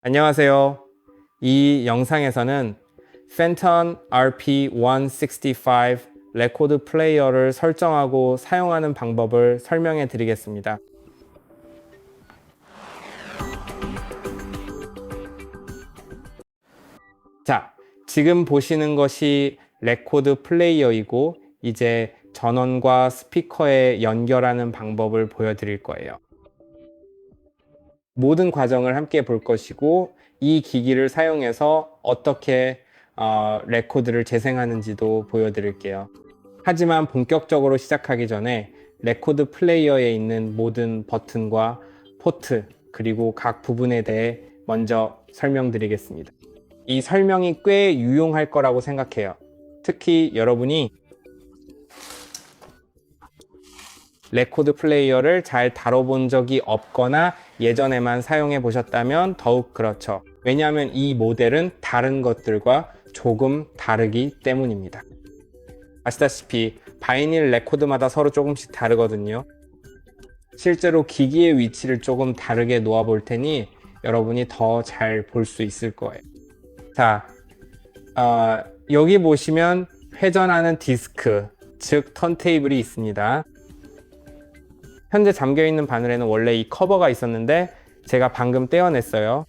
안녕하세요. 이 영상에서는 Phantom RP165 레코드 플레이어를 설정하고 사용하는 방법을 설명해 드리겠습니다. 자, 지금 보시는 것이 레코드 플레이어이고 이제 전원과 스피커에 연결하는 방법을 보여드릴 거예요. 모든 과정을 함께 볼 것이고 이 기기를 사용해서 어떻게 레코드를 재생하는지도 보여드릴게요. 하지만 본격적으로 시작하기 전에 레코드 플레이어에 있는 모든 버튼과 포트 그리고 각 부분에 대해 먼저 설명드리겠습니다. 이 설명이 꽤 유용할 거라고 생각해요. 특히 여러분이 레코드 플레이어를 잘 다뤄본 적이 없거나 예전에만 사용해 보셨다면 더욱 그렇죠. 왜냐하면 이 모델은 다른 것들과 조금 다르기 때문입니다. 아시다시피 바이닐 레코드마다 서로 조금씩 다르거든요. 실제로 기기의 위치를 조금 다르게 놓아 볼 테니 여러분이 더 잘 볼 수 있을 거예요. 자, 여기 보시면 회전하는 디스크, 즉 턴테이블이 있습니다. 현재 잠겨있는 바늘에는 원래 이 커버가 있었는데 제가 방금 떼어냈어요.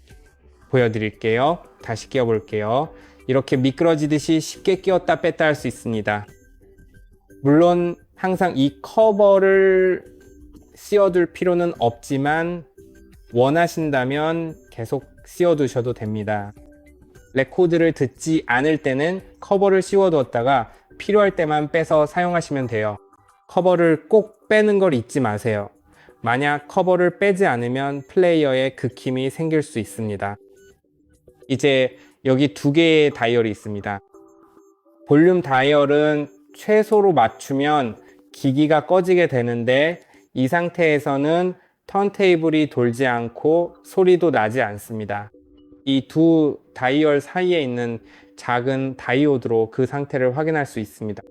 보여드릴게요. 다시 끼워볼게요. 이렇게 미끄러지듯이 쉽게 끼웠다 뺐다 할 수 있습니다. 물론 항상 이 커버를 씌워둘 필요는 없지만 원하신다면 계속 씌워두셔도 됩니다. 레코드를 듣지 않을 때는 커버를 씌워두었다가 필요할 때만 빼서 사용하시면 돼요. 커버를 꼭 빼는 걸 잊지 마세요. 만약 커버를 빼지 않으면 플레이어에 극힘이 생길 수 있습니다. 이제 여기 두 개의 다이얼이 있습니다. 볼륨 다이얼은 최소로 맞추면 기기가 꺼지게 되는데 이 상태에서는 턴테이블이 돌지 않고 소리도 나지 않습니다. 이 두 다이얼 사이에 있는 작은 다이오드로 그 상태를 확인할 수 있습니다.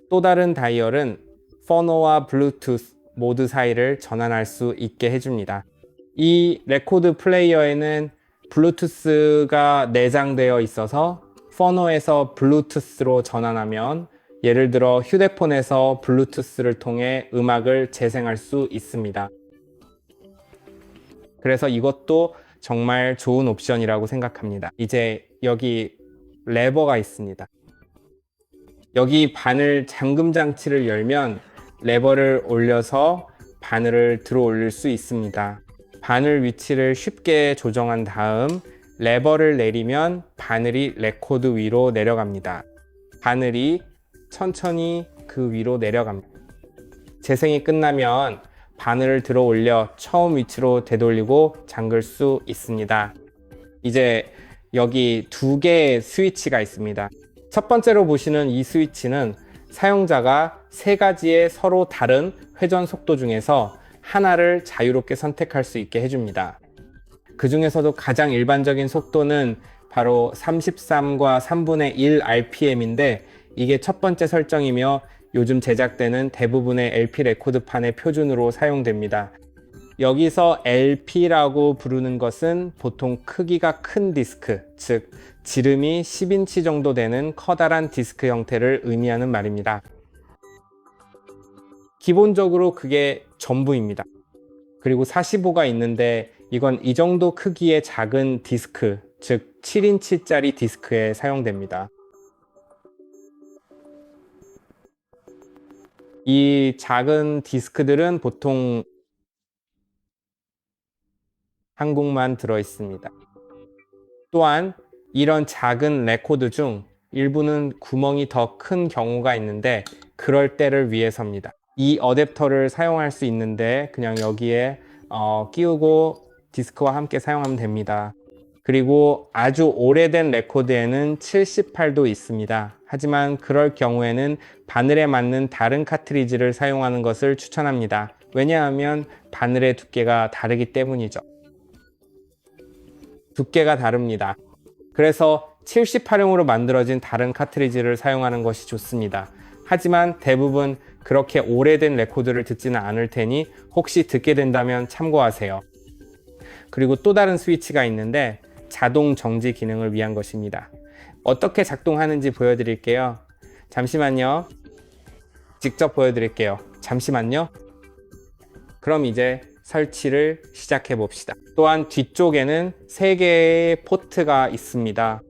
또 다른 다이얼은 포노와 블루투스 모드 사이를 전환할 수 있게 해줍니다. 이 레코드 플레이어에는 블루투스가 내장되어 있어서 포노에서 블루투스로 전환하면 예를 들어 휴대폰에서 블루투스를 통해 음악을 재생할 수 있습니다. 그래서 이것도 정말 좋은 옵션이라고 생각합니다. 이제 여기 레버가 있습니다. 여기 바늘 잠금 장치를 열면 레버를 올려서 바늘을 들어 올릴 수 있습니다. 바늘 위치를 쉽게 조정한 다음 레버를 내리면 바늘이 레코드 위로 내려갑니다. 바늘이 천천히 그 위로 내려갑니다. 재생이 끝나면 바늘을 들어 올려 처음 위치로 되돌리고 잠글 수 있습니다. 이제 여기 두 개의 스위치가 있습니다. 첫 번째로 보시는 이 스위치는 사용자가 세 가지의 서로 다른 회전 속도 중에서 하나를 자유롭게 선택할 수 있게 해줍니다. 그 중에서도 가장 일반적인 속도는 바로 33과 3분의 1 RPM인데 이게 첫 번째 설정이며 요즘 제작되는 대부분의 LP 레코드판의 표준으로 사용됩니다. 여기서 LP라고 부르는 것은 보통 크기가 큰 디스크, 즉 지름이 10인치 정도 되는 커다란 디스크 형태를 의미하는 말입니다. 기본적으로 그게 전부입니다. 그리고 45가 있는데 이건 이 정도 크기의 작은 디스크, 즉 7인치짜리 디스크에 사용됩니다. 이 작은 디스크들은 보통 한국만 들어 있습니다. 또한 이런 작은 레코드 중 일부는 구멍이 더 큰 경우가 있는데 그럴 때를 위해서입니다. 이 어댑터를 사용할 수 있는데 그냥 여기에 끼우고 디스크와 함께 사용하면 됩니다. 그리고 아주 오래된 레코드에는 78도 있습니다. 하지만 그럴 경우에는 바늘에 맞는 다른 카트리지를 사용하는 것을 추천합니다. 왜냐하면 바늘의 두께가 다르기 때문이죠. 두께가 다릅니다. 그래서 78형으로 만들어진 다른 카트리지를 사용하는 것이 좋습니다. 하지만 대부분 그렇게 오래된 레코드를 듣지는 않을 테니 혹시 듣게 된다면 참고하세요. 그리고 또 다른 스위치가 있는데 자동 정지 기능을 위한 것입니다. 어떻게 작동하는지 보여드릴게요. 잠시만요. 직접 보여드릴게요. 잠시만요. 그럼 이제 설치를 시작해 봅시다. 또한 뒤쪽에는 3개의 포트가 있습니다.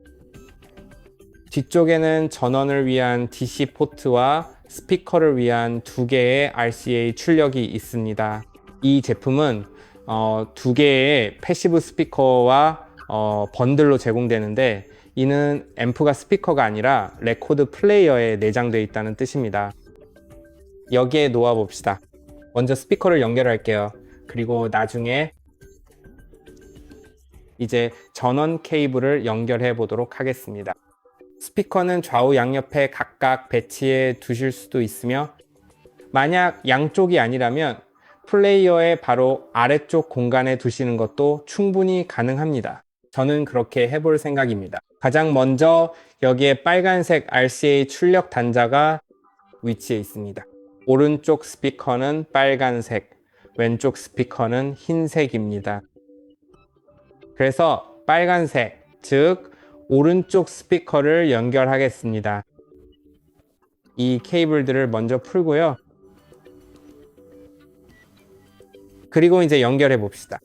뒤쪽에는 전원을 위한 DC 포트와 스피커를 위한 2개의 RCA 출력이 있습니다. 이 제품은 2개의 패시브 스피커와 번들로 제공되는데, 이는 앰프가 스피커가 아니라 레코드 플레이어에 내장되어 있다는 뜻입니다. 여기에 놓아 봅시다. 먼저 스피커를 연결할게요. 그리고 나중에 이제 전원 케이블을 연결해 보도록 하겠습니다. 스피커는 좌우 양옆에 각각 배치해 두실 수도 있으며, 만약 양쪽이 아니라면 플레이어의 바로 아래쪽 공간에 두시는 것도 충분히 가능합니다. 저는 그렇게 해볼 생각입니다. 가장 먼저 여기에 빨간색 RCA 출력 단자가 위치해 있습니다. 오른쪽 스피커는 빨간색, 왼쪽 스피커는 흰색입니다. 그래서 빨간색, 즉 오른쪽 스피커를 연결하겠습니다. 이 케이블들을 먼저 풀고요. 그리고 이제 연결해 봅시다.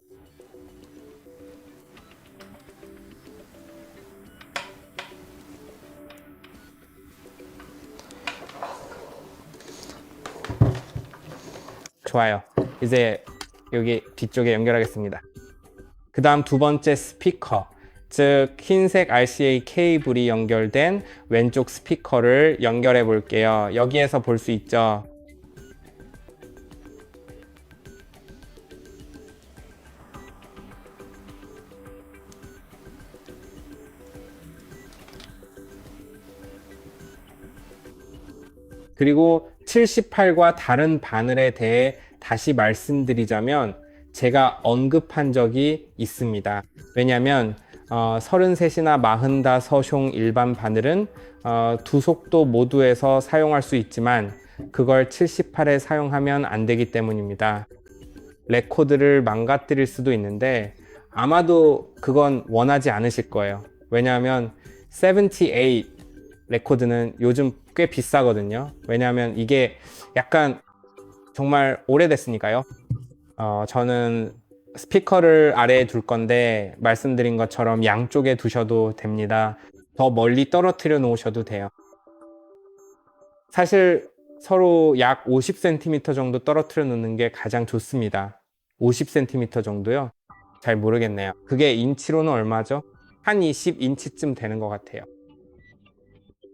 좋아요. 이제 여기 뒤쪽에 연결하겠습니다. 그 다음 두 번째 스피커, 즉 흰색 RCA 케이블이 연결된 왼쪽 스피커를 연결해 볼게요. 여기에서 볼 수 있죠. 그리고 78과 다른 바늘에 대해 다시 말씀드리자면, 제가 언급한 적이 있습니다. 왜냐하면 33이나 40다 서숑 일반 바늘은 두 속도 모두에서 사용할 수 있지만 그걸 78에 사용하면 안 되기 때문입니다. 레코드를 망가뜨릴 수도 있는데 아마도 그건 원하지 않으실 거예요. 왜냐하면 78 레코드는 요즘 꽤 비싸거든요. 왜냐하면 이게 약간 정말 오래됐으니까요. 저는 스피커를 아래에 둘 건데 말씀드린 것처럼 양쪽에 두셔도 됩니다. 더 멀리 떨어뜨려 놓으셔도 돼요. 사실 서로 약 50cm 정도 떨어뜨려 놓는 게 가장 좋습니다. 50cm 정도요? 잘 모르겠네요. 그게 인치로는 얼마죠? 한 20인치쯤 되는 것 같아요.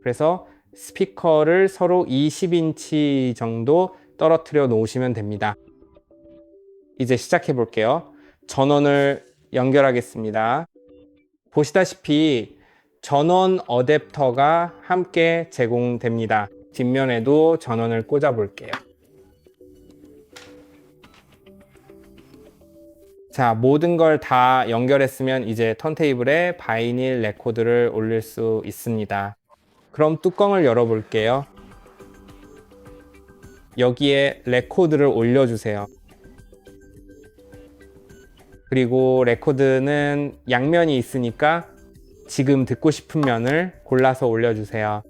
그래서 스피커를 서로 20인치 정도 떨어뜨려 놓으시면 됩니다. 이제 시작해 볼게요. 전원을 연결하겠습니다. 보시다시피 전원 어댑터가 함께 제공됩니다. 뒷면에도 전원을 꽂아 볼게요. 자, 모든 걸 다 연결했으면 이제 턴테이블에 바이닐 레코드를 올릴 수 있습니다. 그럼 뚜껑을 열어 볼게요. 여기에 레코드를 올려주세요. 그리고 레코드는 양면이 있으니까 지금 듣고 싶은 면을 골라서 올려주세요.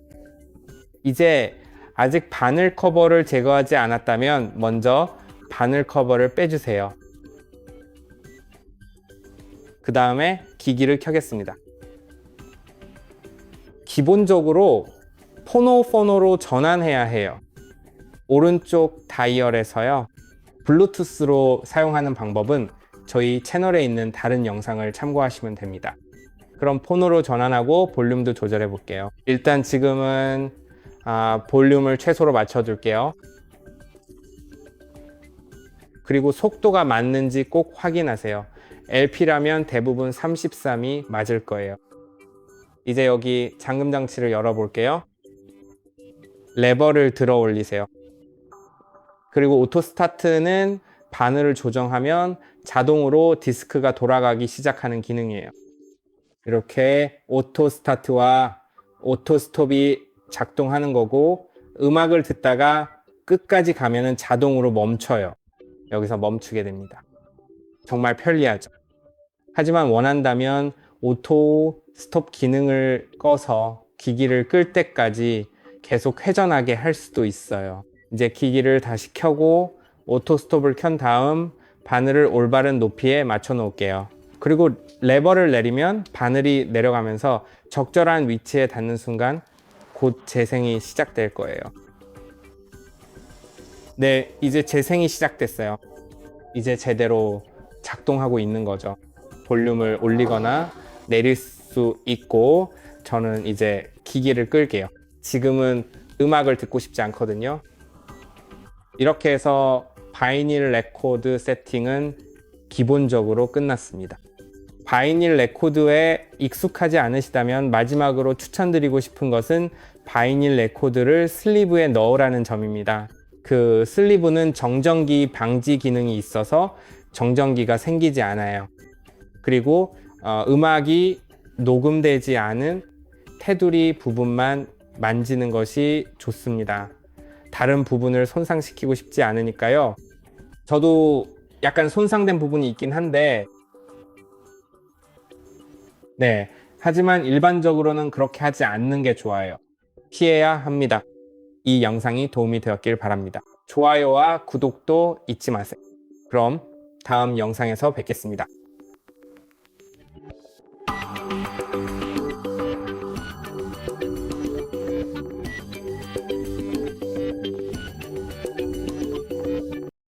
이제 아직 바늘 커버를 제거하지 않았다면 먼저 바늘 커버를 빼주세요. 그 다음에 기기를 켜겠습니다. 기본적으로 포노로 전환해야 해요. 오른쪽 다이얼에서요. 블루투스로 사용하는 방법은 저희 채널에 있는 다른 영상을 참고하시면 됩니다. 그럼 폰으로 전환하고 볼륨도 조절해 볼게요. 일단 지금은 볼륨을 최소로 맞춰줄게요. 그리고 속도가 맞는지 꼭 확인하세요. LP라면 대부분 33이 맞을 거예요. 이제 여기 잠금 장치를 열어 볼게요. 레버를 들어 올리세요. 그리고 오토 스타트는 바늘을 조정하면 자동으로 디스크가 돌아가기 시작하는 기능이에요. 이렇게 오토 스타트와 오토 스톱이 작동하는 거고, 음악을 듣다가 끝까지 가면은 자동으로 멈춰요. 여기서 멈추게 됩니다. 정말 편리하죠. 하지만 원한다면 오토 스톱 기능을 꺼서 기기를 끌 때까지 계속 회전하게 할 수도 있어요. 이제 기기를 다시 켜고 오토 스톱을 켠 다음 바늘을 올바른 높이에 맞춰 놓을게요. 그리고 레버를 내리면 바늘이 내려가면서 적절한 위치에 닿는 순간 곧 재생이 시작될 거예요. 네, 이제 재생이 시작됐어요. 이제 제대로 작동하고 있는 거죠. 볼륨을 올리거나 내릴 수 있고, 저는 이제 기기를 끌게요. 지금은 음악을 듣고 싶지 않거든요. 이렇게 해서 바이닐 레코드 세팅은 기본적으로 끝났습니다. 바이닐 레코드에 익숙하지 않으시다면 마지막으로 추천드리고 싶은 것은 바이닐 레코드를 슬리브에 넣으라는 점입니다. 그 슬리브는 정전기 방지 기능이 있어서 정전기가 생기지 않아요. 그리고 음악이 녹음되지 않은 테두리 부분만 만지는 것이 좋습니다. 다른 부분을 손상시키고 싶지 않으니까요. 저도 약간 손상된 부분이 있긴 한데, 네. 하지만 일반적으로는 그렇게 하지 않는 게 좋아요. 피해야 합니다. 이 영상이 도움이 되었길 바랍니다. 좋아요와 구독도 잊지 마세요. 그럼 다음 영상에서 뵙겠습니다.